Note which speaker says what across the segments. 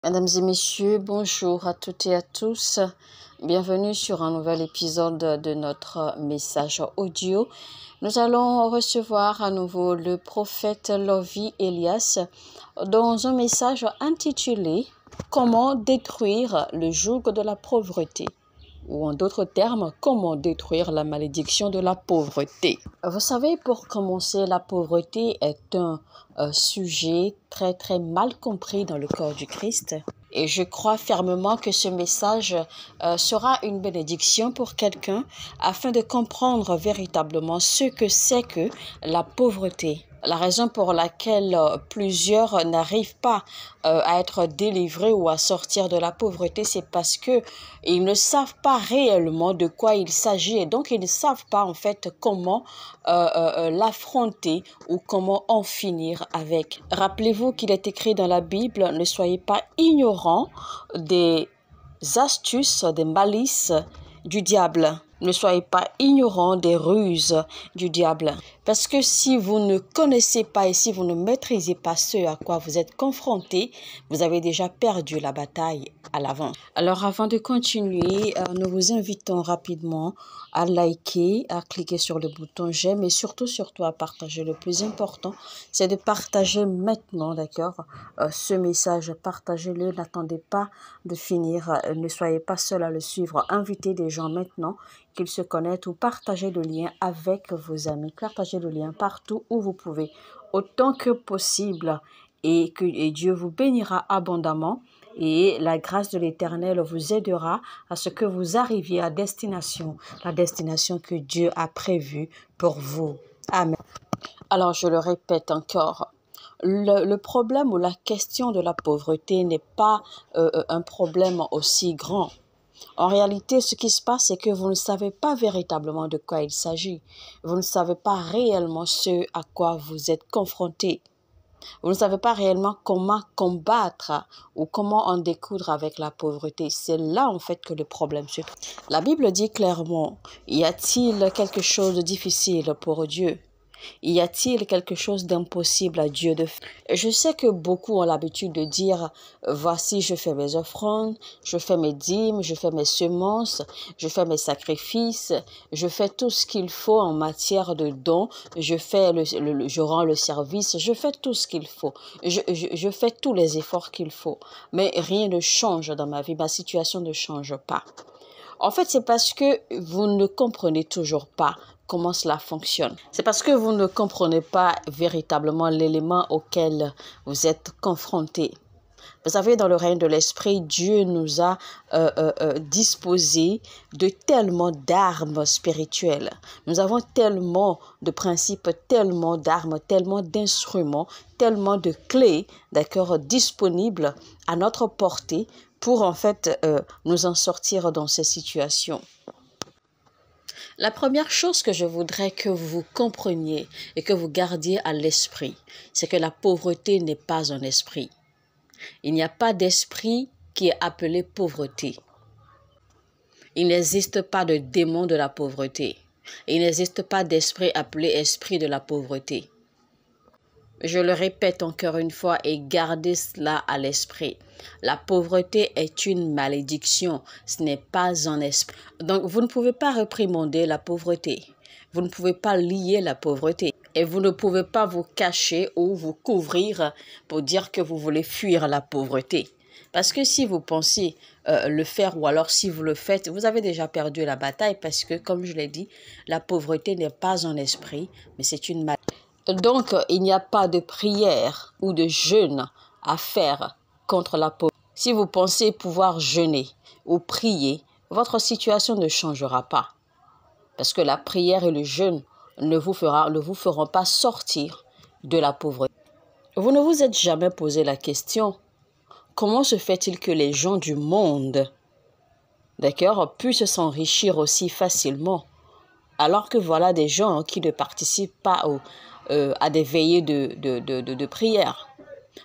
Speaker 1: Mesdames et messieurs, bonjour à toutes et à tous. Bienvenue sur un nouvel épisode de notre message audio. Nous allons recevoir à nouveau le prophète Lovie Elias dans un message intitulé « Comment détruire le joug de la pauvreté ?» ou en d'autres termes, comment détruire la malédiction de la pauvreté. Vous savez, pour commencer, la pauvreté est un sujet très mal compris dans le corps du Christ. Et je crois fermement que ce message sera une bénédiction pour quelqu'un afin de comprendre véritablement ce que c'est que la pauvreté. La raison pour laquelle plusieurs n'arrivent pas à être délivrés ou à sortir de la pauvreté, c'est parce que ils ne savent pas réellement de quoi il s'agit et donc ils ne savent pas en fait comment l'affronter ou comment en finir avec. Rappelez-vous qu'il est écrit dans la Bible, ne soyez pas ignorants des astuces, des malices du diable. Ne soyez pas ignorants des ruses du diable. Parce que si vous ne connaissez pas et si vous ne maîtrisez pas ce à quoi vous êtes confrontés, vous avez déjà perdu la bataille à l'avance. Alors avant de continuer, nous vous invitons rapidement à liker, à cliquer sur le bouton j'aime et surtout à partager. Le plus important, c'est de partager maintenant, d'accord, ce message. Partagez-le, n'attendez pas de finir, ne soyez pas seul à le suivre. Invitez des gens maintenant qu'ils se connectent ou partagez le lien avec vos amis. Partagez le lien partout où vous pouvez, autant que possible et Dieu vous bénira abondamment et la grâce de l'Éternel vous aidera à ce que vous arriviez à destination, la destination que Dieu a prévue pour vous. Amen. Alors je le répète encore, le problème ou la question de la pauvreté n'est pas un problème aussi grand. En réalité, ce qui se passe, c'est que vous ne savez pas véritablement de quoi il s'agit. Vous ne savez pas réellement ce à quoi vous êtes confronté. Vous ne savez pas réellement comment combattre ou comment en découdre avec la pauvreté. C'est là, en fait, que le problème se trouve. La Bible dit clairement, y a-t-il quelque chose de difficile pour Dieu? Y a-t-il quelque chose d'impossible à Dieu de faire? Je sais que beaucoup ont l'habitude de dire, voici, je fais mes offrandes, je fais mes dîmes, je fais mes semences, je fais mes sacrifices, je fais tout ce qu'il faut en matière de dons, je rends le service, je fais tout ce qu'il faut, je fais tous les efforts qu'il faut. Mais rien ne change dans ma vie, ma situation ne change pas. En fait, c'est parce que vous ne comprenez toujours pas comment cela fonctionne. C'est parce que vous ne comprenez pas véritablement l'élément auquel vous êtes confrontés. Vous savez, dans le règne de l'esprit, Dieu nous a disposé de tellement d'armes spirituelles. Nous avons tellement de principes, tellement d'armes, tellement d'instruments, tellement de clés, d'accord, disponibles à notre portée pour en fait nous en sortir dans ces situations. La première chose que je voudrais que vous compreniez et que vous gardiez à l'esprit, c'est que la pauvreté n'est pas un esprit. Il n'y a pas d'esprit qui est appelé pauvreté. Il n'existe pas de démon de la pauvreté. Il n'existe pas d'esprit appelé esprit de la pauvreté. Je le répète encore une fois et gardez cela à l'esprit. La pauvreté est une malédiction, ce n'est pas un esprit. Donc vous ne pouvez pas réprimander la pauvreté. Vous ne pouvez pas lier la pauvreté. Et vous ne pouvez pas vous cacher ou vous couvrir pour dire que vous voulez fuir la pauvreté. Parce que si vous pensez le faire ou alors si vous le faites, vous avez déjà perdu la bataille parce que, comme je l'ai dit, la pauvreté n'est pas un esprit, mais c'est une maladie. Donc, il n'y a pas de prière ou de jeûne à faire contre la pauvreté. Si vous pensez pouvoir jeûner ou prier, votre situation ne changera pas. Parce que la prière et le jeûne ne vous feront pas sortir de la pauvreté. Vous ne vous êtes jamais posé la question, comment se fait-il que les gens du monde, d'accord, puissent s'enrichir aussi facilement, alors que voilà des gens qui ne participent pas à des veillées de prière.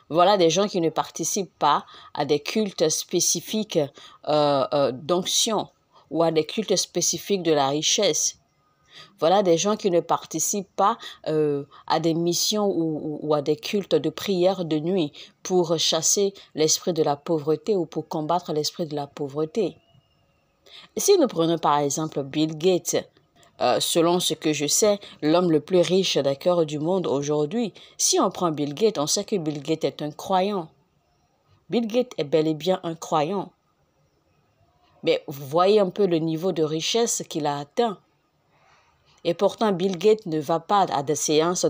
Speaker 1: Voilà des gens qui ne participent pas à des cultes spécifiques d'onction ou à des cultes spécifiques de la richesse. Voilà des gens qui ne participent pas à des missions ou à des cultes de prière de nuit pour chasser l'esprit de la pauvreté ou pour combattre l'esprit de la pauvreté. Si nous prenons par exemple Bill Gates, selon ce que je sais, l'homme le plus riche d'accord du monde aujourd'hui, si on prend Bill Gates, on sait que Bill Gates est un croyant. Bill Gates est bel et bien un croyant. Mais vous voyez un peu le niveau de richesse qu'il a atteint. Et pourtant, Bill Gates ne va pas à des séances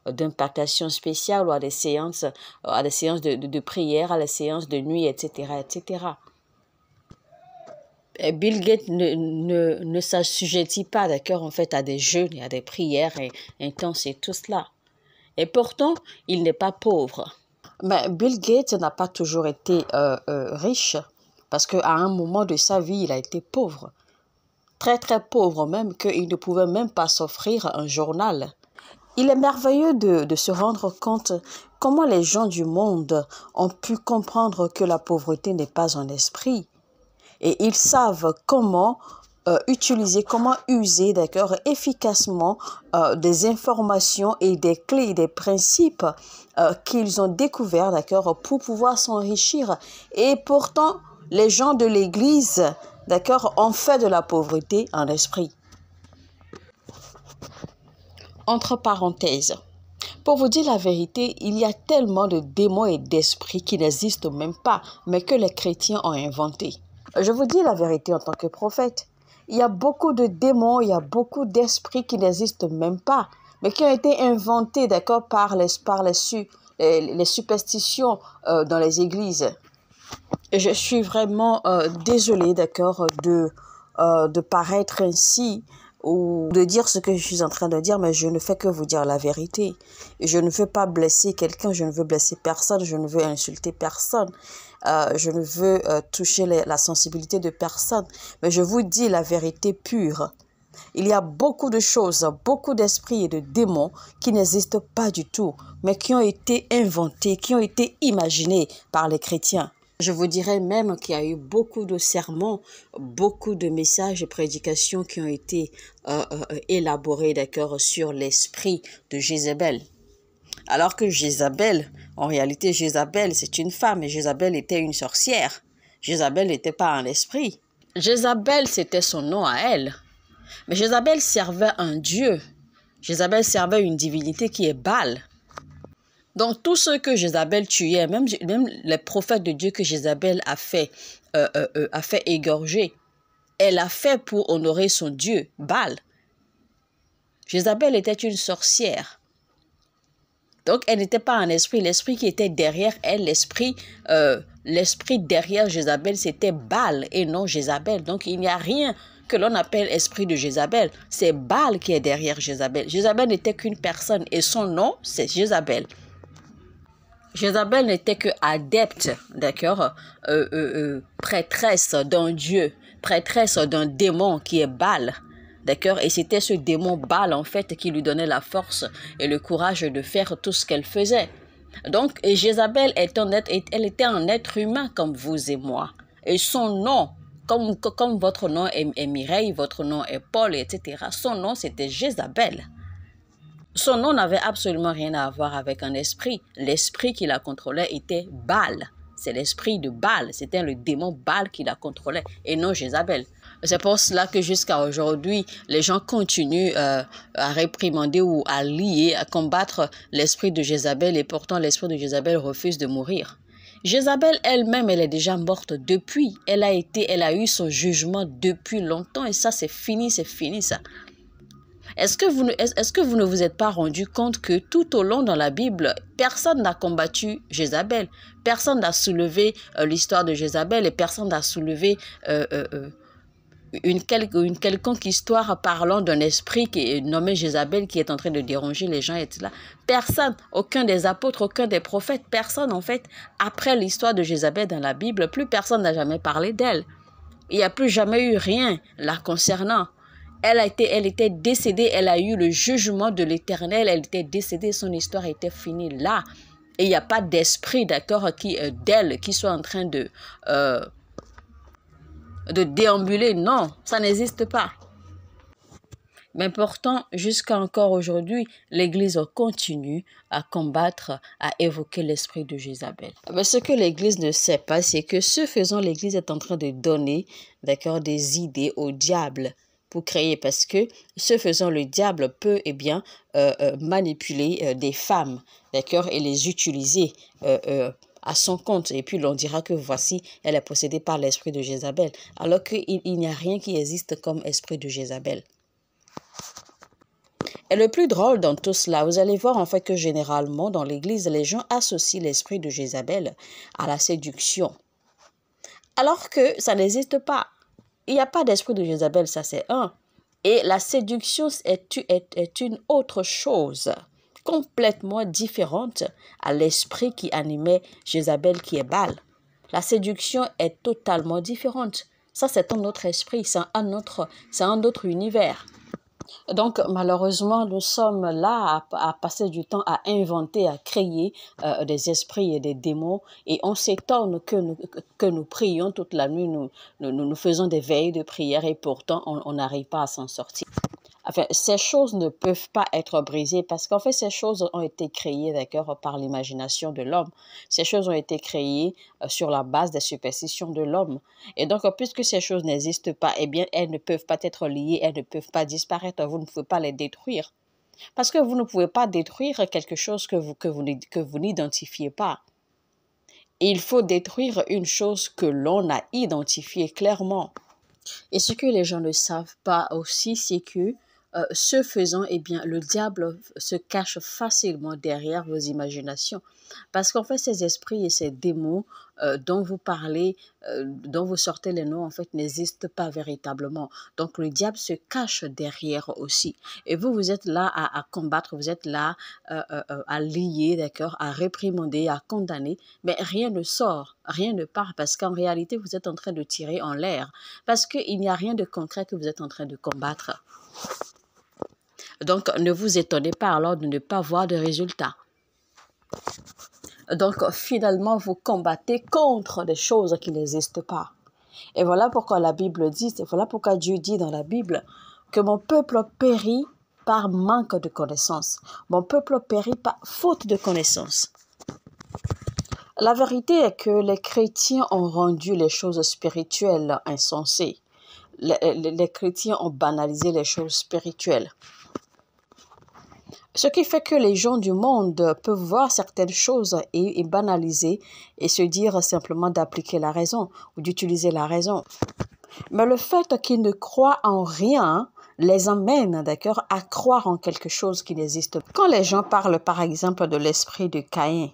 Speaker 1: d'impactation spéciale ou à des séances de prière, à des séances de nuit, etc., etc. Et Bill Gates ne s'assujettit pas, d'accord, en fait, à des jeûnes et à des prières intenses et tout cela. Et pourtant, il n'est pas pauvre. Mais Bill Gates n'a pas toujours été riche, parce qu'à un moment de sa vie, il a été pauvre. Très, très pauvre même, qu'il ne pouvait même pas s'offrir un journal. Il est merveilleux de se rendre compte comment les gens du monde ont pu comprendre que la pauvreté n'est pas un esprit. Et ils savent comment utiliser, comment user, d'accord, efficacement des informations et des clés, des principes qu'ils ont découverts, d'accord, pour pouvoir s'enrichir. Et pourtant, les gens de l'Église, d'accord, ont fait de la pauvreté un esprit. Entre parenthèses, pour vous dire la vérité, il y a tellement de démons et d'esprits qui n'existent même pas, mais que les chrétiens ont inventés. Je vous dis la vérité en tant que prophète. Il y a beaucoup de démons, il y a beaucoup d'esprits qui n'existent même pas, mais qui ont été inventés, d'accord, par les superstitions dans les églises. Et je suis vraiment désolée, d'accord, de paraître ainsi ou de dire ce que je suis en train de dire, mais je ne fais que vous dire la vérité. Et je ne veux pas blesser quelqu'un, je ne veux blesser personne, je ne veux insulter personne. Je ne veux toucher la sensibilité de personne, mais je vous dis la vérité pure. Il y a beaucoup de choses, beaucoup d'esprits et de démons qui n'existent pas du tout, mais qui ont été inventés, qui ont été imaginés par les chrétiens. Je vous dirais même qu'il y a eu beaucoup de sermons, beaucoup de messages et prédications qui ont été élaborés, d'accord, sur l'esprit de Jézabel. Alors que Jézabel, en réalité, Jézabel, c'est une femme et Jézabel était une sorcière. Jézabel n'était pas un esprit. Jézabel, c'était son nom à elle. Mais Jézabel servait un dieu. Jézabel servait une divinité qui est Baal. Donc, tous ceux que Jézabel tuait, même les prophètes de Dieu que Jézabel a fait égorger, elle l'a fait pour honorer son dieu, Baal. Jézabel était une sorcière. Donc, elle n'était pas un esprit. L'esprit qui était derrière elle, l'esprit derrière Jézabel, c'était Baal et non Jézabel. Donc, il n'y a rien que l'on appelle esprit de Jézabel. C'est Baal qui est derrière Jézabel. Jézabel n'était qu'une personne et son nom, c'est Jézabel. Jézabel n'était que adepte, d'accord, prêtresse d'un dieu, prêtresse d'un démon qui est Baal, d'accord, et c'était ce démon Baal en fait qui lui donnait la force et le courage de faire tout ce qu'elle faisait. Donc, Jézabel elle était un être humain comme vous et moi, et son nom, comme votre nom est Mireille, votre nom est Paul, etc., son nom c'était Jézabel. Son nom n'avait absolument rien à voir avec un esprit. L'esprit qui la contrôlait était Baal. C'est l'esprit de Baal. C'était le démon Baal qui la contrôlait et non Jézabel. C'est pour cela que jusqu'à aujourd'hui, les gens continuent à réprimander ou à lier, à combattre l'esprit de Jézabel et pourtant l'esprit de Jézabel refuse de mourir. Jézabel elle-même, elle est déjà morte depuis. Elle a eu son jugement depuis longtemps et ça c'est fini ça. Est-ce que vous ne vous êtes pas rendu compte que tout au long dans la Bible, personne n'a combattu Jézabel, personne n'a soulevé l'histoire de Jézabel et personne n'a soulevé une quelconque histoire parlant d'un esprit qui est nommé Jézabel qui est en train de déranger les gens, etc. Personne, aucun des apôtres, aucun des prophètes, personne en fait, après l'histoire de Jézabel dans la Bible, plus personne n'a jamais parlé d'elle. Il n'y a plus jamais eu rien la concernant. Elle était décédée, elle a eu le jugement de l'Éternel, elle était décédée, son histoire était finie là. Et il n'y a pas d'esprit, d'accord, d'elle qui soit en train de déambuler. Non, ça n'existe pas. Mais pourtant, jusqu'à encore aujourd'hui, l'Église continue à combattre, à évoquer l'esprit de Jézabel. Mais ce que l'Église ne sait pas, c'est que ce faisant, l'Église est en train de donner, d'accord, des idées au diable pour créer, parce que ce faisant, le diable peut manipuler des femmes, d'accord, et les utiliser à son compte. Et puis l'on dira que voici, elle est possédée par l'esprit de Jézabel, alors qu'il n'y a rien qui existe comme esprit de Jézabel. Et le plus drôle dans tout cela, vous allez voir en fait que généralement dans l'Église, les gens associent l'esprit de Jézabel à la séduction. Alors que ça n'existe pas. Il n'y a pas d'esprit de Jézabel, ça c'est un. Et la séduction est une autre chose, complètement différente à l'esprit qui animait Jézabel qui est Baal. La séduction est totalement différente. Ça c'est un autre esprit, c'est un autre univers. Donc, malheureusement, nous sommes là à passer du temps à inventer, à créer des esprits et des démons. Et on s'étonne que nous prions toute la nuit, nous faisons des veilles de prière et pourtant, on n'arrive pas à s'en sortir. Enfin, ces choses ne peuvent pas être brisées parce qu'en fait, ces choses ont été créées, d'accord, par l'imagination de l'homme. Ces choses ont été créées sur la base des superstitions de l'homme. Et donc, puisque ces choses n'existent pas, eh bien, elles ne peuvent pas être liées, elles ne peuvent pas disparaître. Vous ne pouvez pas les détruire. Parce que vous ne pouvez pas détruire quelque chose que vous n'identifiez pas. Il faut détruire une chose que l'on a identifiée clairement. Et ce que les gens ne savent pas aussi, c'est que ce faisant, eh bien, le diable se cache facilement derrière vos imaginations. Parce qu'en fait, ces esprits et ces démons dont vous parlez, dont vous sortez les noms, en fait, n'existent pas véritablement. Donc, le diable se cache derrière aussi. Et vous êtes là à combattre, vous êtes là à lier, d'accord, à réprimander, à condamner, mais rien ne sort, rien ne part, parce qu'en réalité, vous êtes en train de tirer en l'air, parce qu'il n'y a rien de concret que vous êtes en train de combattre. Donc, ne vous étonnez pas alors de ne pas voir de résultats. Donc, finalement, vous combattez contre des choses qui n'existent pas. Et voilà pourquoi la Bible dit, et voilà pourquoi Dieu dit dans la Bible que mon peuple périt par manque de connaissance. Mon peuple périt par faute de connaissance. La vérité est que les chrétiens ont rendu les choses spirituelles insensées. Les chrétiens ont banalisé les choses spirituelles. Ce qui fait que les gens du monde peuvent voir certaines choses et banaliser et se dire simplement d'appliquer la raison ou d'utiliser la raison. Mais le fait qu'ils ne croient en rien les amène, d'accord, à croire en quelque chose qui n'existe pas. Quand les gens parlent par exemple de l'esprit de Caïn,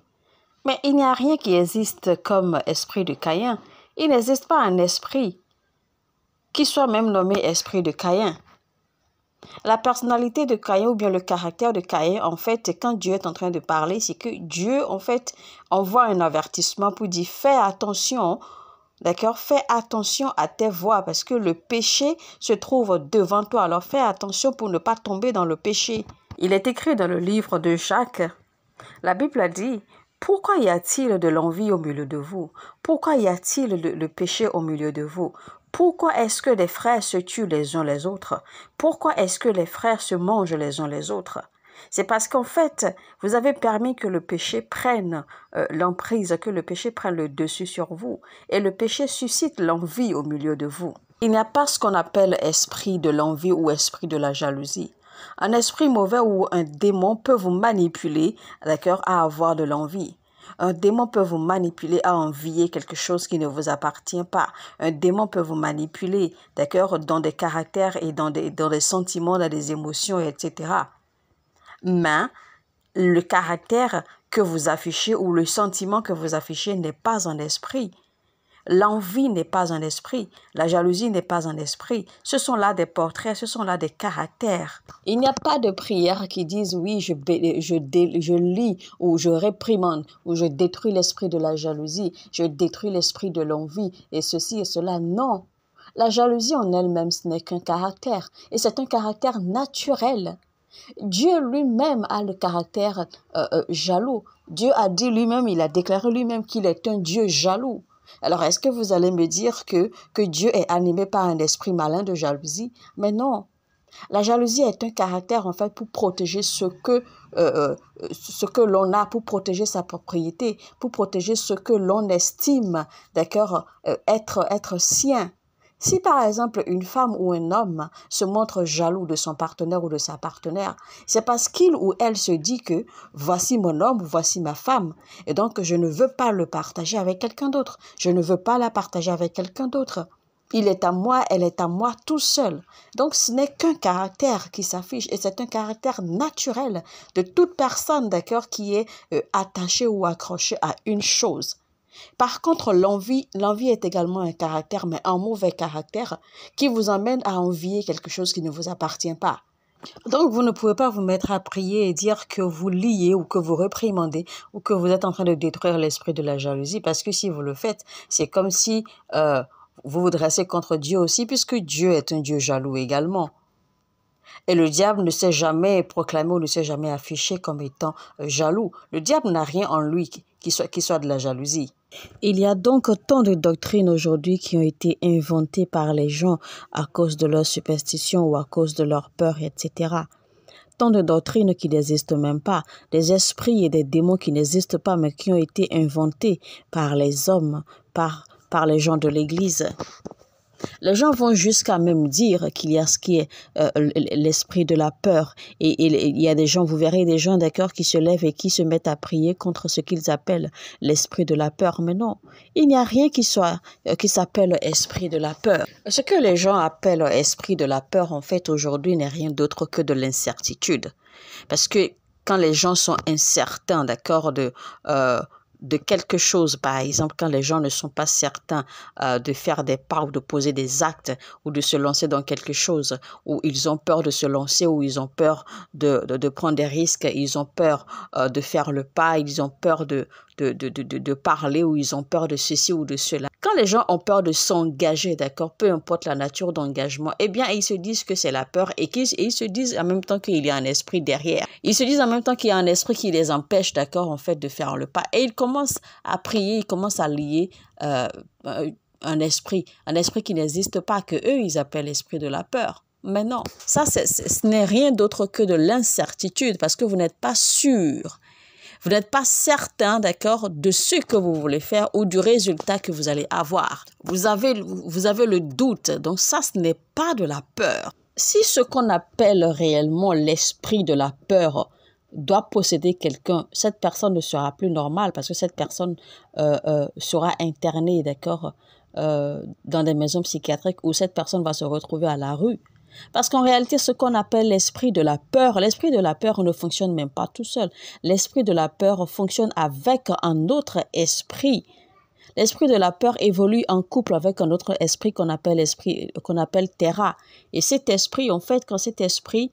Speaker 1: mais il n'y a rien qui existe comme esprit de Caïn. Il n'existe pas un esprit qui soit même nommé esprit de Caïn. La personnalité de Caïn ou bien le caractère de Caïn, en fait, quand Dieu est en train de parler, c'est que Dieu, en fait, envoie un avertissement pour dire « Fais attention, d'accord, fais attention à tes voies parce que le péché se trouve devant toi. Alors fais attention pour ne pas tomber dans le péché. » Il est écrit dans le livre de Jacques, la Bible a dit « Pourquoi y a-t-il de l'envie au milieu de vous? Pourquoi y a-t-il le péché au milieu de vous? Pourquoi est-ce que les frères se tuent les uns les autres? Pourquoi est-ce que les frères se mangent les uns les autres? » C'est parce qu'en fait, vous avez permis que le péché prenne l'emprise, que le péché prenne le dessus sur vous. Et le péché suscite l'envie au milieu de vous. Il n'y a pas ce qu'on appelle esprit de l'envie ou esprit de la jalousie. Un esprit mauvais ou un démon peut vous manipuler, d'accord, à avoir de l'envie. Un démon peut vous manipuler à envier quelque chose qui ne vous appartient pas. Un démon peut vous manipuler, d'accord, dans des caractères et dans des sentiments, dans des émotions, etc. Mais le caractère que vous affichez ou le sentiment que vous affichez n'est pas un esprit. L'envie n'est pas un esprit, la jalousie n'est pas un esprit. Ce sont là des portraits, ce sont là des caractères. Il n'y a pas de prière qui dise oui, je lis ou je réprimande ou je détruis l'esprit de la jalousie, je détruis l'esprit de l'envie et ceci et cela. Non, la jalousie en elle-même, ce n'est qu'un caractère et c'est un caractère naturel. Dieu lui-même a le caractère jaloux. Dieu a dit lui-même, il a déclaré lui-même qu'il est un Dieu jaloux. Alors, est-ce que vous allez me dire que Dieu est animé par un esprit malin de jalousie? Mais non. La jalousie est un caractère, en fait, pour protéger ce que l'on a, pour protéger sa propriété, pour protéger ce que l'on estime, d'accord, être sien. Si par exemple une femme ou un homme se montre jaloux de son partenaire ou de sa partenaire, c'est parce qu'il ou elle se dit que voici mon homme, voici ma femme, et donc je ne veux pas le partager avec quelqu'un d'autre, je ne veux pas la partager avec quelqu'un d'autre. Il est à moi, elle est à moi tout seul. Donc ce n'est qu'un caractère qui s'affiche et c'est un caractère naturel de toute personne, d'accord, qui est attachée ou accrochée à une chose. Par contre, l'envie est également un caractère, mais un mauvais caractère qui vous amène à envier quelque chose qui ne vous appartient pas. Donc, vous ne pouvez pas vous mettre à prier et dire que vous liez ou que vous réprimandez ou que vous êtes en train de détruire l'esprit de la jalousie, parce que si vous le faites, c'est comme si vous vous dressez contre Dieu aussi, puisque Dieu est un Dieu jaloux également. Et le diable ne s'est jamais proclamé ou ne s'est jamais affiché comme étant jaloux. Le diable n'a rien en lui qui soit de la jalousie. Il y a donc tant de doctrines aujourd'hui qui ont été inventées par les gens à cause de leur superstition ou à cause de leur peur, etc. Tant de doctrines qui n'existent même pas, des esprits et des démons qui n'existent pas mais qui ont été inventés par les hommes, par les gens de l'Église. Les gens vont jusqu'à même dire qu'il y a ce qui est l'esprit de la peur. Et il y a des gens, vous verrez des gens d'accord qui se lèvent et qui se mettent à prier contre ce qu'ils appellent l'esprit de la peur. Mais non, il n'y a rien qui s'appelle esprit de la peur. Ce que les gens appellent esprit de la peur, en fait, aujourd'hui, n'est rien d'autre que de l'incertitude. Parce que quand les gens sont incertains, d'accord, de quelque chose, par exemple, quand les gens ne sont pas certains de faire des pas ou de poser des actes ou de se lancer dans quelque chose, ou ils ont peur de se lancer, ou ils ont peur de prendre des risques, ils ont peur de faire le pas, ils ont peur de parler, ou ils ont peur de ceci ou de cela. Quand les gens ont peur de s'engager, d'accord, peu importe la nature d'engagement, eh bien, ils se disent que c'est la peur et ils se disent en même temps qu'il y a un esprit derrière. Ils se disent en même temps qu'il y a un esprit qui les empêche, d'accord, en fait, de faire le pas. Et ils commencent à prier, ils commencent à lier un esprit qui n'existe pas, que eux, ils appellent l'esprit de la peur. Mais non, ça, ce n'est rien d'autre que de l'incertitude parce que vous n'êtes pas sûr. Vous n'êtes pas certain, d'accord, de ce que vous voulez faire ou du résultat que vous allez avoir. Vous avez le doute. Donc ça, ce n'est pas de la peur. Si ce qu'on appelle réellement l'esprit de la peur doit posséder quelqu'un, cette personne ne sera plus normale parce que cette personne sera internée, d'accord, dans des maisons psychiatriques où cette personne va se retrouver à la rue. Parce qu'en réalité, ce qu'on appelle l'esprit de la peur ne fonctionne même pas tout seul. L'esprit de la peur fonctionne avec un autre esprit. L'esprit de la peur évolue en couple avec un autre esprit qu'on appelle Terra. Et cet esprit, en fait, quand cet esprit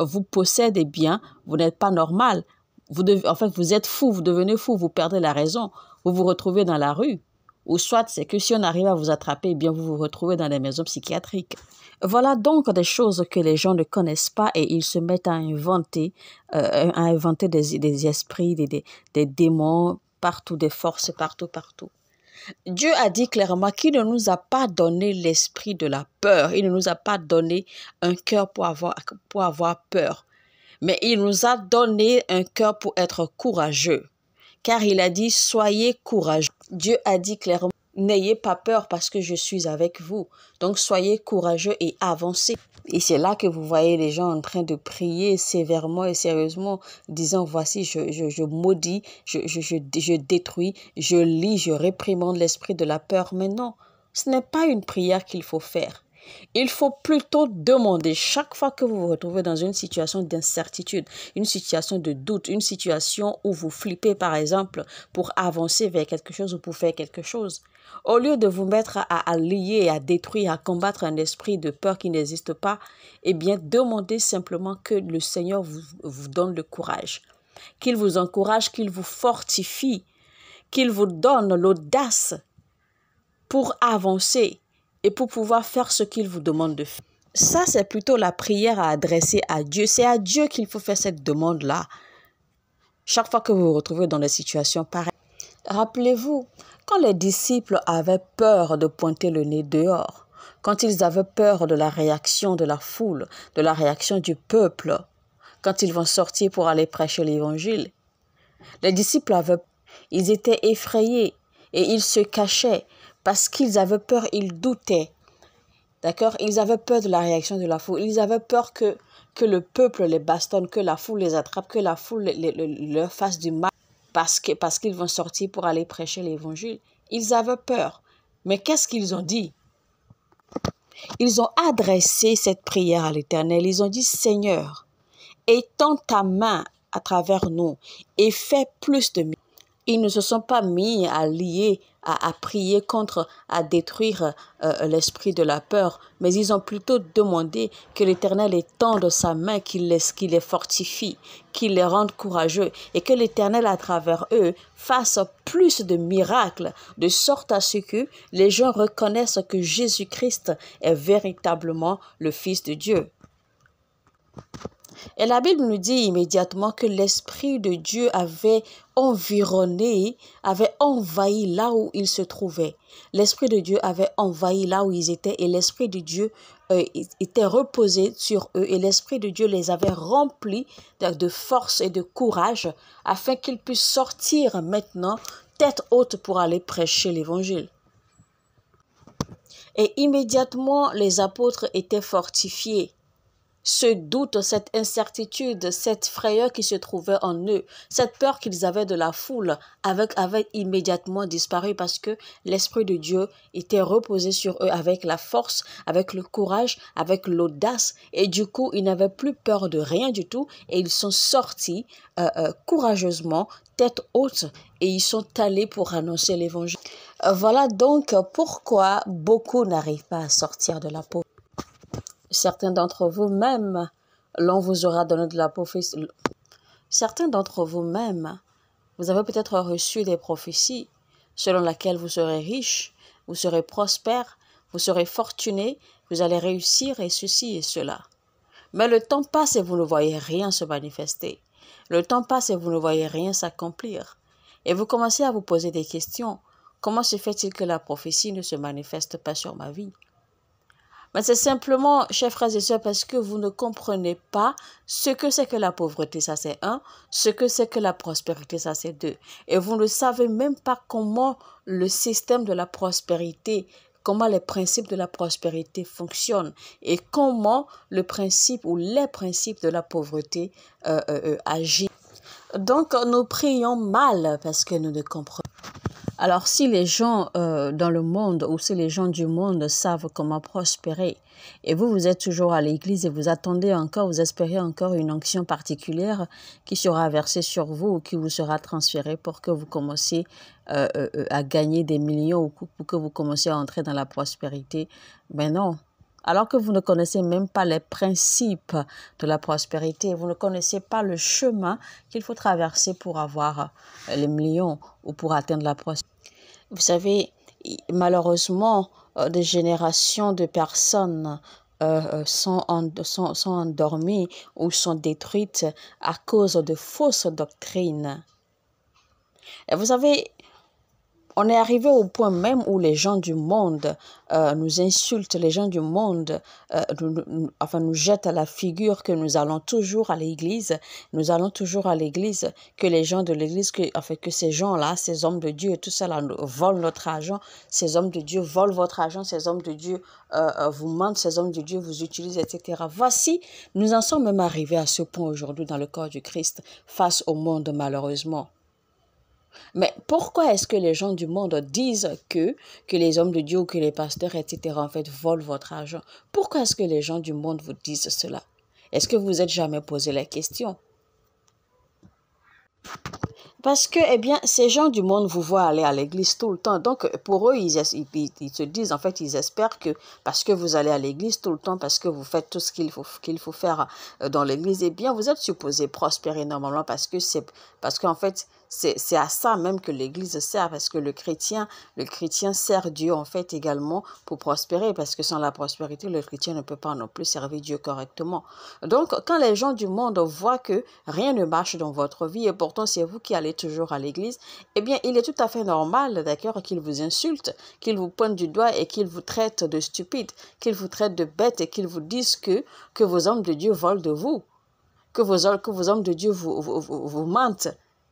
Speaker 1: vous possède, eh bien, vous n'êtes pas normal. Vous êtes fou, vous devenez fou, vous perdez la raison. Vous vous retrouvez dans la rue. Ou soit, c'est que si on arrive à vous attraper, eh bien, vous vous retrouvez dans des maisons psychiatriques. Voilà donc des choses que les gens ne connaissent pas et ils se mettent à inventer des esprits, des démons partout, des forces partout. Dieu a dit clairement qu'il ne nous a pas donné l'esprit de la peur. Il ne nous a pas donné un cœur pour avoir peur. Mais il nous a donné un cœur pour être courageux. Car il a dit, soyez courageux. Dieu a dit clairement, n'ayez pas peur parce que je suis avec vous. Donc, soyez courageux et avancez. Et c'est là que vous voyez les gens en train de prier sévèrement et sérieusement, disant, voici, je maudis, je détruis, je lis, je réprimande l'esprit de la peur. Mais non, ce n'est pas une prière qu'il faut faire. Il faut plutôt demander chaque fois que vous vous retrouvez dans une situation d'incertitude, une situation de doute, une situation où vous flippez par exemple pour avancer vers quelque chose ou pour faire quelque chose. Au lieu de vous mettre à lier, à détruire, à combattre un esprit de peur qui n'existe pas, eh bien demandez simplement que le Seigneur vous donne le courage, qu'il vous encourage, qu'il vous fortifie, qu'il vous donne l'audace pour avancer et pour pouvoir faire ce qu'il vous demande de faire. Ça, c'est plutôt la prière à adresser à Dieu. C'est à Dieu qu'il faut faire cette demande-là. Chaque fois que vous vous retrouvez dans des situations pareilles. Rappelez-vous, quand les disciples avaient peur de pointer le nez dehors, quand ils avaient peur de la réaction de la foule, de la réaction du peuple, quand ils vont sortir pour aller prêcher l'évangile. Les disciples ils étaient effrayés et ils se cachaient parce qu'ils avaient peur, ils doutaient. D'accord? Ils avaient peur de la réaction de la foule. Ils avaient peur que le peuple les bastonne, que la foule les attrape, que la foule leur fasse du mal parce qu'ils vont sortir pour aller prêcher l'évangile. Ils avaient peur. Mais qu'est-ce qu'ils ont dit? Ils ont adressé cette prière à l'Éternel. Ils ont dit, Seigneur, étends ta main à travers nous et fais plus de miracles. Ils ne se sont pas mis à lier, à prier contre, à détruire l'esprit de la peur, mais ils ont plutôt demandé que l'Éternel étende sa main, qu'il les fortifie, qu'il les rende courageux et que l'Éternel à travers eux fasse plus de miracles, de sorte à ce que les gens reconnaissent que Jésus-Christ est véritablement le Fils de Dieu. Et la Bible nous dit immédiatement que l'Esprit de Dieu avait environné, avait envahi là où ils se trouvaient. L'Esprit de Dieu avait envahi là où ils étaient et l'Esprit de Dieu était reposé sur eux et l'Esprit de Dieu les avait remplis de force et de courage afin qu'ils puissent sortir maintenant tête haute pour aller prêcher l'Évangile. Et immédiatement, les apôtres étaient fortifiés. Ce doute, cette incertitude, cette frayeur qui se trouvait en eux, cette peur qu'ils avaient de la foule avait immédiatement disparu parce que l'Esprit de Dieu était reposé sur eux avec la force, avec le courage, avec l'audace et du coup, ils n'avaient plus peur de rien du tout et ils sont sortis courageusement, tête haute et ils sont allés pour annoncer l'évangile. Voilà donc pourquoi beaucoup n'arrivent pas à sortir de la pauvreté. Certains d'entre vous-même, l'on vous aura donné de la prophétie. Certains d'entre vous-même, vous avez peut-être reçu des prophéties selon lesquelles vous serez riche, vous serez prospère, vous serez fortuné, vous allez réussir et ceci et cela. Mais le temps passe et vous ne voyez rien se manifester. Le temps passe et vous ne voyez rien s'accomplir. Et vous commencez à vous poser des questions. Comment se fait-il que la prophétie ne se manifeste pas sur ma vie? Mais c'est simplement, chers frères et sœurs, parce que vous ne comprenez pas ce que c'est que la pauvreté, ça c'est un, ce que c'est que la prospérité, ça c'est deux. Et vous ne savez même pas comment le système de la prospérité, comment les principes de la prospérité fonctionnent et comment le principe ou les principes de la pauvreté agissent. Donc, nous prions mal parce que nous ne comprenons pas. Alors, si les gens dans le monde ou si les gens du monde savent comment prospérer et vous êtes toujours à l'église et vous attendez encore, vous espérez encore une onction particulière qui sera versée sur vous ou qui vous sera transférée pour que vous commenciez à gagner des millions ou pour que vous commenciez à entrer dans la prospérité, ben non. Alors que vous ne connaissez même pas les principes de la prospérité, vous ne connaissez pas le chemin qu'il faut traverser pour avoir les millions ou pour atteindre la prospérité. Vous savez, malheureusement, des générations de personnes sont endormies ou sont détruites à cause de fausses doctrines. Et vous savez, on est arrivé au point même où les gens du monde nous insultent, les gens du monde nous jettent à la figure que nous allons toujours à l'église, que les gens de l'église, que ces gens-là, ces hommes de Dieu et tout ça là, volent notre argent, ces hommes de Dieu volent votre argent, ces hommes de Dieu vous mentent, ces hommes de Dieu vous utilisent, etc. Voici, nous en sommes même arrivés à ce point aujourd'hui dans le corps du Christ, face au monde malheureusement. Mais pourquoi est-ce que les gens du monde disent que les hommes de Dieu ou que les pasteurs, etc., en fait, volent votre argent? Pourquoi est-ce que les gens du monde vous disent cela? Est-ce que vous n'êtes jamais posé la question? Parce que, eh bien, ces gens du monde vous voient aller à l'église tout le temps. Donc, pour eux, ils se disent, en fait, ils espèrent que parce que vous allez à l'église tout le temps, parce que vous faites tout ce qu'il faut faire dans l'église, eh bien, vous êtes supposé prospérer normalement parce qu'en fait, c'est à ça même que l'Église sert, parce que le chrétien sert Dieu en fait également pour prospérer, parce que sans la prospérité, le chrétien ne peut pas non plus servir Dieu correctement. Donc, quand les gens du monde voient que rien ne marche dans votre vie et pourtant c'est vous qui allez toujours à l'église, eh bien, il est tout à fait normal, d'accord, qu'ils vous insultent, qu'ils vous pointent du doigt et qu'ils vous traitent de stupides, qu'ils vous traitent de bêtes et qu'ils vous disent que vos hommes de Dieu volent de vous, que vos hommes de Dieu vous mentent.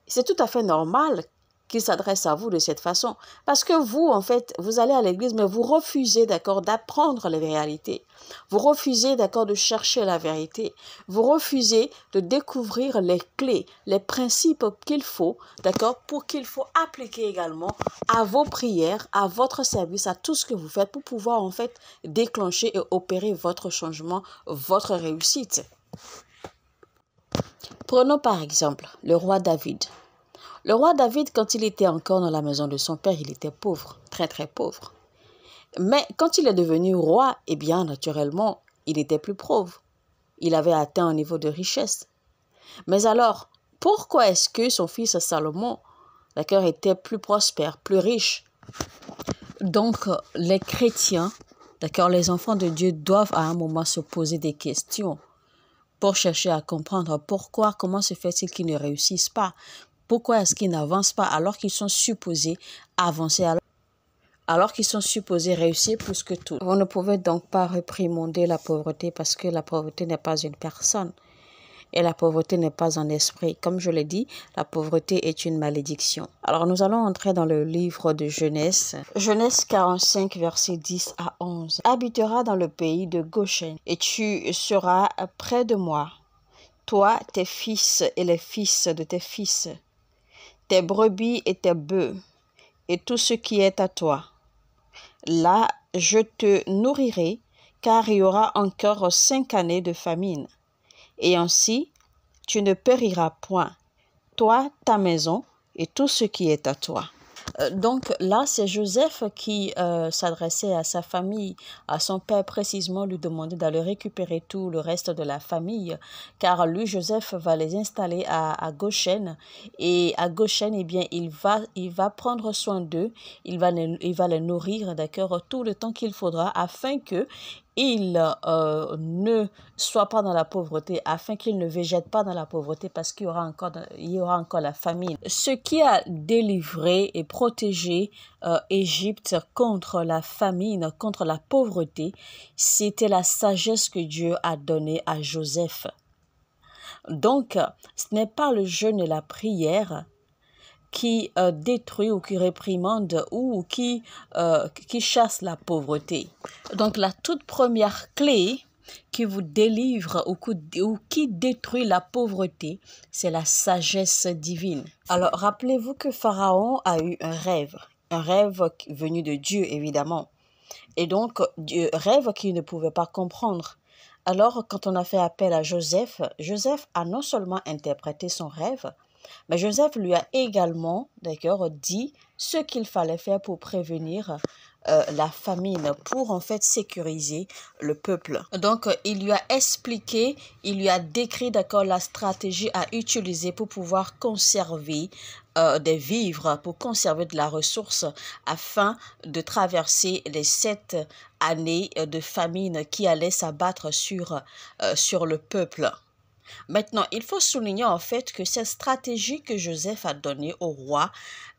Speaker 1: C'est tout à fait normal qu'ils s'adressent à vous de cette façon. Parce que vous, en fait, vous allez à l'église, mais vous refusez, d'accord, d'apprendre les réalités. Vous refusez, d'accord, de chercher la vérité. Vous refusez de découvrir les clés, les principes qu'il faut, d'accord, pour qu'il faut appliquer également à vos prières, à votre service, à tout ce que vous faites pour pouvoir, en fait, déclencher et opérer votre changement, votre réussite. Prenons par exemple le roi David. Le roi David, quand il était encore dans la maison de son père, il était pauvre, très très pauvre. Mais quand il est devenu roi, eh bien naturellement, il était plus pauvre. Il avait atteint un niveau de richesse. Mais alors, pourquoi est-ce que son fils Salomon, d'accord, était plus prospère, plus riche? Donc, les chrétiens, d'accord, les enfants de Dieu doivent à un moment se poser des questions pour chercher à comprendre pourquoi, comment se fait-il qu'ils ne réussissent pas? Pourquoi est-ce qu'ils n'avancent pas alors qu'ils sont supposés avancer, alors qu'ils sont supposés réussir plus que tout? Vous ne pouvez donc pas réprimander la pauvreté parce que la pauvreté n'est pas une personne et la pauvreté n'est pas un esprit. Comme je l'ai dit, la pauvreté est une malédiction. Alors nous allons entrer dans le livre de Genèse. Genèse 45, versets 10 à 11. « Habiteras dans le pays de Goshen et tu seras près de moi, toi, tes fils et les fils de tes fils, tes brebis et tes bœufs, et tout ce qui est à toi. Là, je te nourrirai, car il y aura encore 5 années de famine. Et ainsi, tu ne périras point, toi, ta maison, et tout ce qui est à toi. » Donc là, c'est Joseph qui s'adressait à sa famille, à son père précisément, lui demandait d'aller récupérer tout le reste de la famille, car lui, Joseph, va les installer à Goshen, et à Goshen, eh bien, il va prendre soin d'eux, il va les nourrir, d'accord, tout le temps qu'il faudra, afin que il ne soit pas dans la pauvreté, afin qu'il ne végète pas dans la pauvreté, parce qu'il y aura encore la famine. Ce qui a délivré et protégé Égypte contre la famine, contre la pauvreté, c'était la sagesse que Dieu a donnée à Joseph. Donc, ce n'est pas le jeûne et la prière qui détruit ou qui réprimande ou qui chasse la pauvreté. Donc, la toute première clé qui vous délivre ou qui détruit la pauvreté, c'est la sagesse divine. Alors, rappelez-vous que Pharaon a eu un rêve venu de Dieu, évidemment. Et donc, rêve qu'il ne pouvait pas comprendre. Alors, quand on a fait appel à Joseph, Joseph a non seulement interprété son rêve, mais Joseph lui a également, d'accord, dit ce qu'il fallait faire pour prévenir la famine, pour en fait sécuriser le peuple. Donc, il lui a expliqué, il lui a décrit, d'accord, la stratégie à utiliser pour pouvoir conserver des vivres, pour conserver de la ressource afin de traverser les 7 années de famine qui allaient s'abattre sur le peuple. Maintenant, il faut souligner en fait que cette stratégie que Joseph a donnée au roi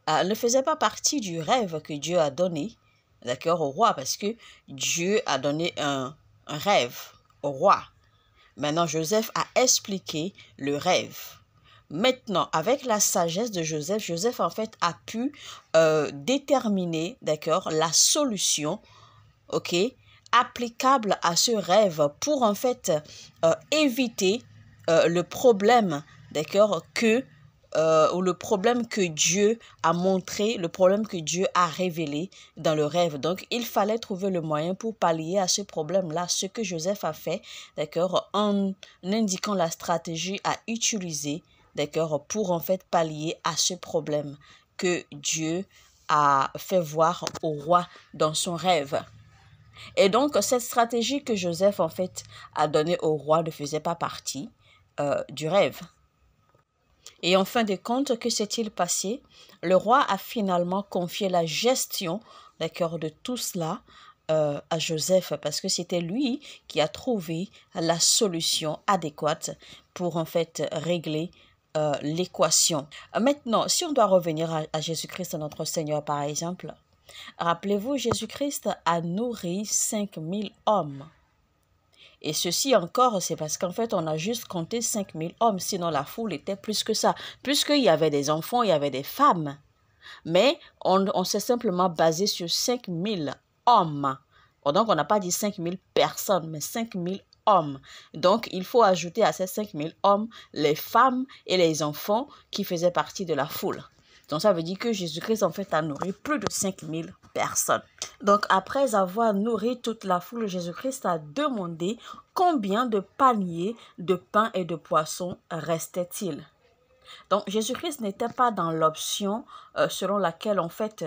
Speaker 1: ne faisait pas partie du rêve que Dieu a donné, d'accord, au roi, parce que Dieu a donné un rêve au roi. Maintenant, Joseph a expliqué le rêve. Maintenant, avec la sagesse de Joseph, Joseph en fait a pu déterminer, d'accord, la solution, ok, applicable à ce rêve pour en fait éviter le problème, d'accord, ou le problème que Dieu a montré, le problème que Dieu a révélé dans le rêve. Donc, il fallait trouver le moyen pour pallier à ce problème-là, ce que Joseph a fait, d'accord, en indiquant la stratégie à utiliser, d'accord, pour en fait pallier à ce problème que Dieu a fait voir au roi dans son rêve. Et donc, cette stratégie que Joseph, en fait, a donnée au roi ne faisait pas partie du rêve. Et en fin de compte, que s'est-il passé? Le roi a finalement confié la gestion, d'accord, de tout cela à Joseph, parce que c'était lui qui a trouvé la solution adéquate pour en fait régler l'équation. Maintenant, si on doit revenir à Jésus-Christ, notre Seigneur, par exemple, rappelez-vous, Jésus-Christ a nourri 5000 hommes. Et ceci encore, c'est parce qu'en fait, on a juste compté 5000 hommes, sinon la foule était plus que ça. Puisqu'il y avait des enfants, il y avait des femmes. Mais on s'est simplement basé sur 5000 hommes. Donc, on n'a pas dit 5000 personnes, mais 5000 hommes. Donc, il faut ajouter à ces 5000 hommes les femmes et les enfants qui faisaient partie de la foule. Donc, ça veut dire que Jésus-Christ, en fait, a nourri plus de 5000 personnes. Donc, après avoir nourri toute la foule, Jésus-Christ a demandé combien de paniers de pain et de poissons restait-il. Donc, Jésus-Christ n'était pas dans l'option selon laquelle, en fait,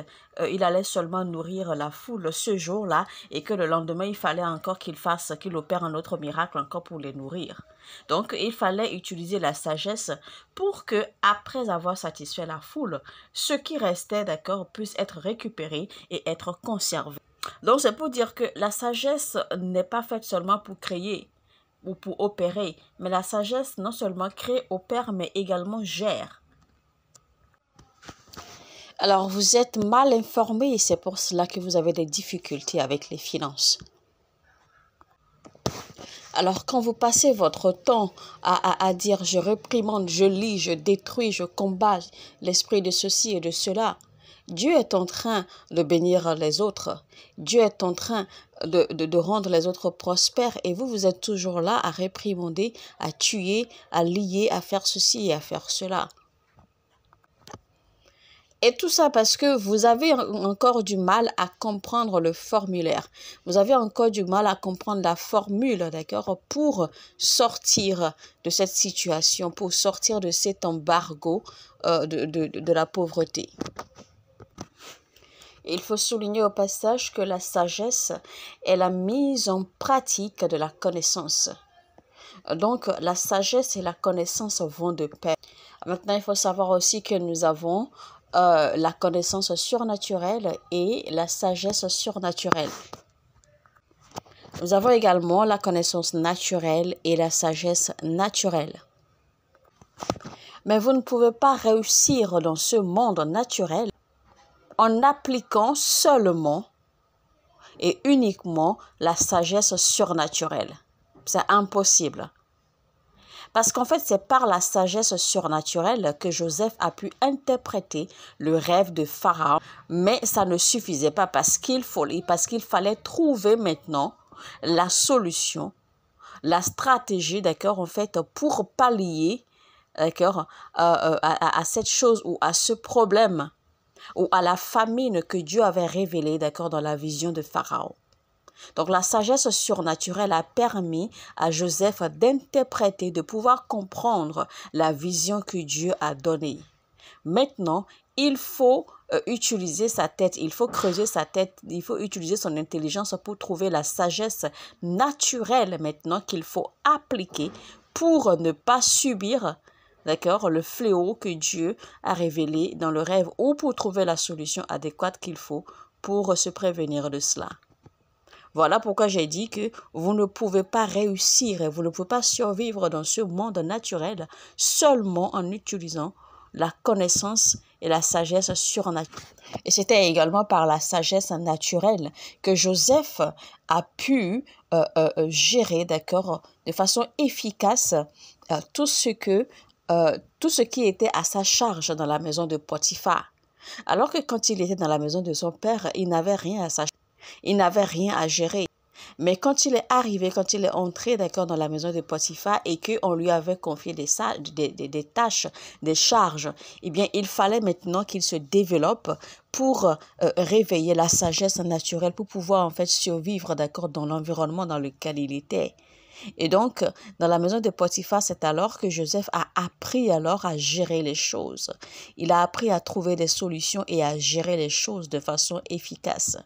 Speaker 1: il allait seulement nourrir la foule ce jour-là et que le lendemain, il fallait encore qu'il opère un autre miracle encore pour les nourrir. Donc, il fallait utiliser la sagesse pour que, après avoir satisfait la foule, ce qui restait, d'accord, puisse être récupéré et être conservé. Donc, c'est pour dire que la sagesse n'est pas faite seulement pour créer ou pour opérer, mais la sagesse non seulement crée, opère, mais également gère. Alors, vous êtes mal informé et c'est pour cela que vous avez des difficultés avec les finances. Alors, quand vous passez votre temps à dire « je réprimande, je lis, je détruis, je combats l'esprit de ceci et de cela », Dieu est en train de bénir les autres. Dieu est en train de rendre les autres prospères et vous êtes toujours là à réprimander, à tuer, à lier, à faire ceci et à faire cela. Et tout ça parce que vous avez encore du mal à comprendre le formulaire. Vous avez encore du mal à comprendre la formule, d'accord, pour sortir de cette situation, pour sortir de cet embargo de la pauvreté. Il faut souligner au passage que la sagesse est la mise en pratique de la connaissance. Donc, la sagesse et la connaissance vont de pair. Maintenant, il faut savoir aussi que nous avons la connaissance surnaturelle et la sagesse surnaturelle. Nous avons également la connaissance naturelle et la sagesse naturelle. Mais vous ne pouvez pas réussir dans ce monde naturel en appliquant seulement et uniquement la sagesse surnaturelle. C'est impossible. Parce qu'en fait, c'est par la sagesse surnaturelle que Joseph a pu interpréter le rêve de Pharaon. Mais ça ne suffisait pas parce qu'il fallait trouver maintenant la solution, la stratégie, d'accord, en fait, pour pallier, d'accord, à cette chose ou à ce problème ou à la famine que Dieu avait révélée, d'accord, dans la vision de Pharaon. Donc, la sagesse surnaturelle a permis à Joseph d'interpréter, de pouvoir comprendre la vision que Dieu a donnée. Maintenant, il faut utiliser sa tête, il faut creuser sa tête, il faut utiliser son intelligence pour trouver la sagesse naturelle maintenant qu'il faut appliquer pour ne pas subir, d'accord, le fléau que Dieu a révélé dans le rêve ou pour trouver la solution adéquate qu'il faut pour se prévenir de cela. Voilà pourquoi j'ai dit que vous ne pouvez pas réussir et vous ne pouvez pas survivre dans ce monde naturel seulement en utilisant la connaissance et la sagesse surnaturelle. Et c'était également par la sagesse naturelle que Joseph a pu gérer, d'accord, de façon efficace tout ce qui était à sa charge dans la maison de Potiphar. Alors que quand il était dans la maison de son père, il n'avait rien à sa charge. Il n'avait rien à gérer. Mais quand il est arrivé, quand il est entré, d'accord, dans la maison de Potiphar et qu'on lui avait confié des tâches, des charges, eh bien, il fallait maintenant qu'il se développe pour réveiller la sagesse naturelle, pour pouvoir en fait survivre, d'accord, dans l'environnement dans lequel il était. Et donc, dans la maison de Potiphar, c'est alors que Joseph a appris alors à gérer les choses. Il a appris à trouver des solutions et à gérer les choses de façon efficace.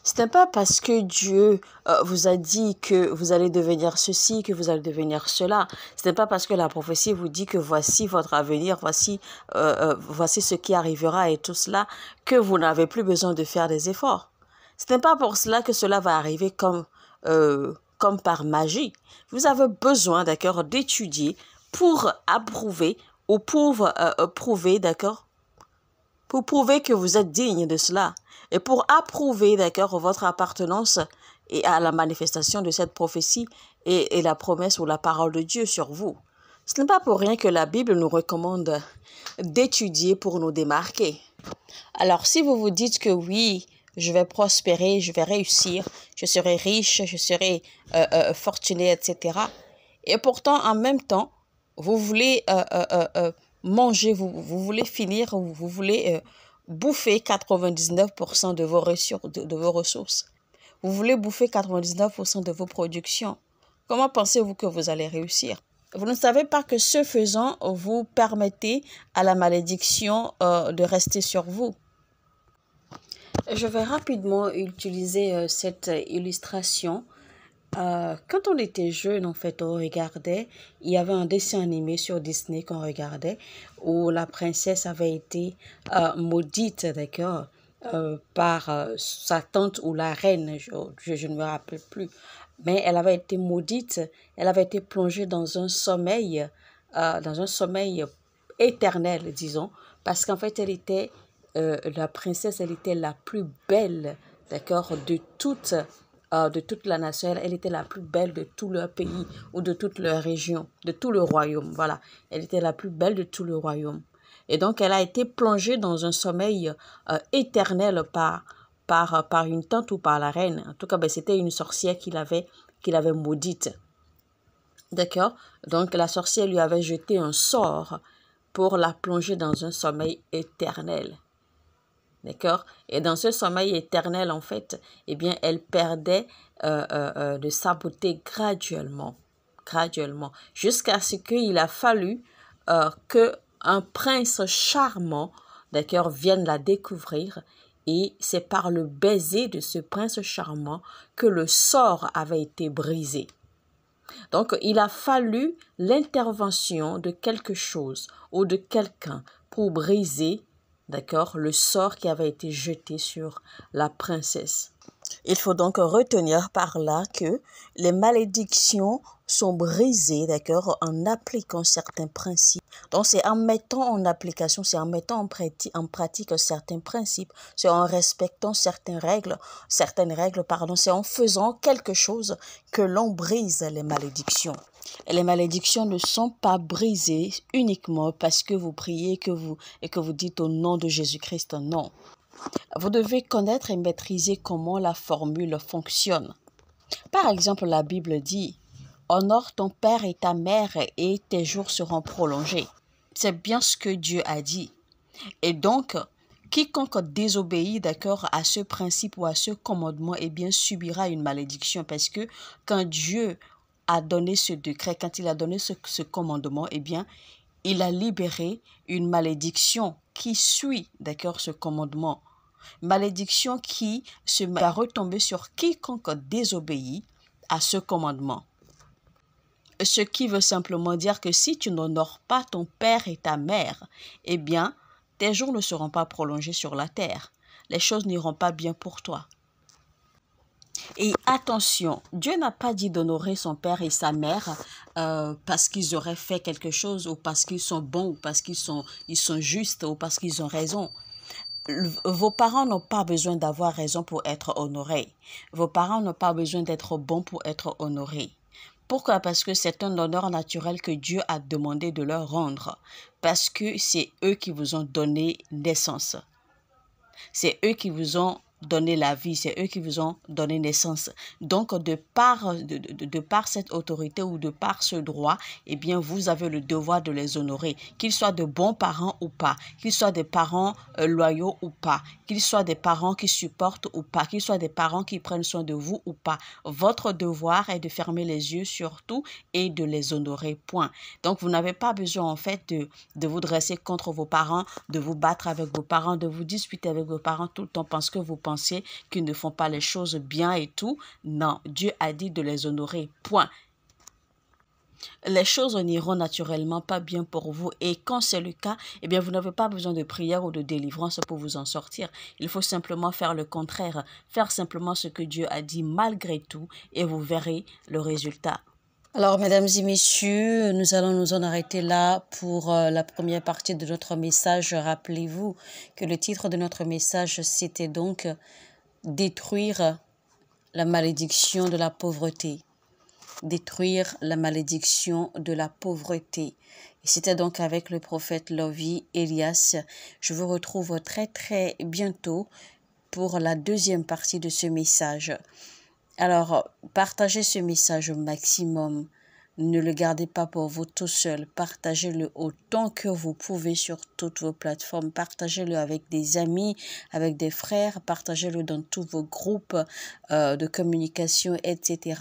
Speaker 1: Ce n'est pas parce que Dieu vous a dit que vous allez devenir ceci, que vous allez devenir cela. Ce n'est pas parce que la prophétie vous dit que voici votre avenir, voici ce qui arrivera et tout cela, que vous n'avez plus besoin de faire des efforts. Ce n'est pas pour cela que cela va arriver comme par magie. Vous avez besoin, d'accord, d'étudier pour approuver ou pour prouver, d'accord, pour prouver que vous êtes digne de cela et pour approuver, d'accord, votre appartenance et à la manifestation de cette prophétie et la promesse ou la parole de Dieu sur vous. Ce n'est pas pour rien que la Bible nous recommande d'étudier pour nous démarquer. Alors, si vous vous dites que oui, je vais prospérer, je vais réussir, je serai riche, je serai fortuné, etc. Et pourtant, en même temps, vous voulez manger, vous voulez finir, vous voulez bouffer 99% de vos ressources. Vous voulez bouffer 99% de vos productions. Comment pensez-vous que vous allez réussir? Vous ne savez pas que ce faisant, vous permettez à la malédiction de rester sur vous. Je vais rapidement utiliser cette illustration. Quand on était jeune, en fait, on regardait, il y avait un dessin animé sur Disney qu'on regardait où la princesse avait été maudite, d'accord, par sa tante ou la reine, je ne me rappelle plus. Mais elle avait été maudite, elle avait été plongée dans un sommeil éternel, disons, parce qu'en fait, la princesse, elle était la plus belle, d'accord, de toute la nation. Elle était la plus belle de tout leur pays ou de toute leur région, de tout le royaume, voilà. Elle était la plus belle de tout le royaume. Et donc, elle a été plongée dans un sommeil éternel par une tante ou par la reine. En tout cas, c'était une sorcière qu'il avait maudite. D'accord? Donc, la sorcière lui avait jeté un sort pour la plonger dans un sommeil éternel. D'accord? Et dans ce sommeil éternel, en fait, eh bien, elle perdait de sa beauté graduellement, jusqu'à ce qu'il a fallu qu'un prince charmant, d'accord, vienne la découvrir. Et c'est par le baiser de ce prince charmant que le sort avait été brisé. Donc, il a fallu l'intervention de quelque chose ou de quelqu'un pour briser, d'accord, le sort qui avait été jeté sur la princesse. Il faut donc retenir par là que les malédictions sont brisées, d'accord, en appliquant certains principes. Donc, c'est en mettant en application, c'est en mettant en pratique certains principes, c'est en respectant certaines règles, c'est en faisant quelque chose que l'on brise les malédictions. Et les malédictions ne sont pas brisées uniquement parce que vous priez et que vous dites au nom de Jésus-Christ, non. Vous devez connaître et maîtriser comment la formule fonctionne. Par exemple, la Bible dit « Honore ton père et ta mère et tes jours seront prolongés ». C'est bien ce que Dieu a dit. Et donc, quiconque désobéit, d'accord, à ce principe ou à ce commandement, eh bien, subira une malédiction. Parce que quand Dieu a donné ce décret, quand il a donné ce commandement, eh bien, il a libéré une malédiction qui suit, d'accord, ce commandement. Malédiction qui va retomber sur quiconque désobéit à ce commandement. Ce qui veut simplement dire que si tu n'honores pas ton père et ta mère, eh bien, tes jours ne seront pas prolongés sur la terre. Les choses n'iront pas bien pour toi. Et attention, Dieu n'a pas dit d'honorer son père et sa mère parce qu'ils auraient fait quelque chose ou parce qu'ils sont bons ou parce qu'ils sont justes ou parce qu'ils ont raison. Vos parents n'ont pas besoin d'avoir raison pour être honorés. Vos parents n'ont pas besoin d'être bons pour être honorés. Pourquoi? Parce que c'est un honneur naturel que Dieu a demandé de leur rendre. Parce que c'est eux qui vous ont donné naissance. C'est eux qui vous ont donné la vie, c'est eux qui vous ont donné naissance. Donc, de par cette autorité ou de par ce droit, eh bien, vous avez le devoir de les honorer, qu'ils soient de bons parents ou pas, qu'ils soient des parents loyaux ou pas, qu'ils soient des parents qui supportent ou pas, qu'ils soient des parents qui prennent soin de vous ou pas. Votre devoir est de fermer les yeux sur tout et de les honorer, point. Donc, vous n'avez pas besoin, en fait, de vous dresser contre vos parents, de vous battre avec vos parents, de vous disputer avec vos parents tout le temps parce que vous pensez qu'ils ne font pas les choses bien et tout. Non, Dieu a dit de les honorer, point. Les choses n'iront naturellement pas bien pour vous et quand c'est le cas, eh bien vous n'avez pas besoin de prière ou de délivrance pour vous en sortir. Il faut simplement faire le contraire, faire simplement ce que Dieu a dit malgré tout et vous verrez le résultat. Alors, mesdames et messieurs, nous allons nous en arrêter là pour la première partie de notre message. Rappelez-vous que le titre de notre message, c'était donc « Détruire la malédiction de la pauvreté ». Détruire la malédiction de la pauvreté. Et c'était donc avec le prophète Lovie Elias. Je vous retrouve très très bientôt pour la deuxième partie de ce message. Alors, partagez ce message au maximum. Ne le gardez pas pour vous tout seul. Partagez-le autant que vous pouvez sur toutes vos plateformes. Partagez-le avec des amis, avec des frères. Partagez-le dans tous vos groupes de communication, etc.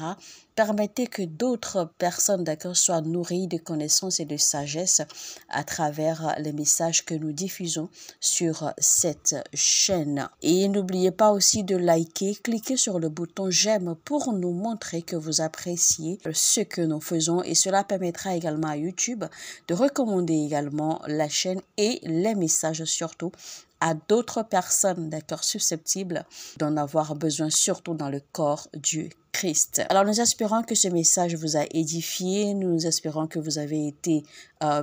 Speaker 1: Permettez que d'autres personnes, d'accord, soient nourries de connaissances et de sagesse à travers les messages que nous diffusons sur cette chaîne. Et n'oubliez pas aussi de liker, cliquez sur le bouton j'aime pour nous montrer que vous appréciez ce que nous faisons et cela permettra également à YouTube de recommander également la chaîne et les messages surtout à d'autres personnes, d'accord, susceptibles d'en avoir besoin, surtout dans le corps du Christ. Alors, nous espérons que ce message vous a édifié. Nous espérons que vous avez été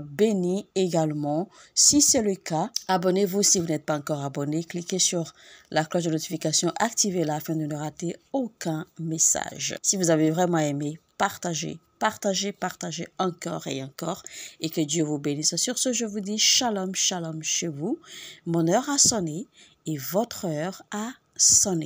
Speaker 1: bénis également. Si c'est le cas, abonnez-vous si vous n'êtes pas encore abonné. Cliquez sur la cloche de notification, activez-la afin de ne rater aucun message. Si vous avez vraiment aimé, partagez. Partagez encore et encore et que Dieu vous bénisse. Sur ce, je vous dis shalom, shalom chez vous. Mon heure a sonné et votre heure a sonné.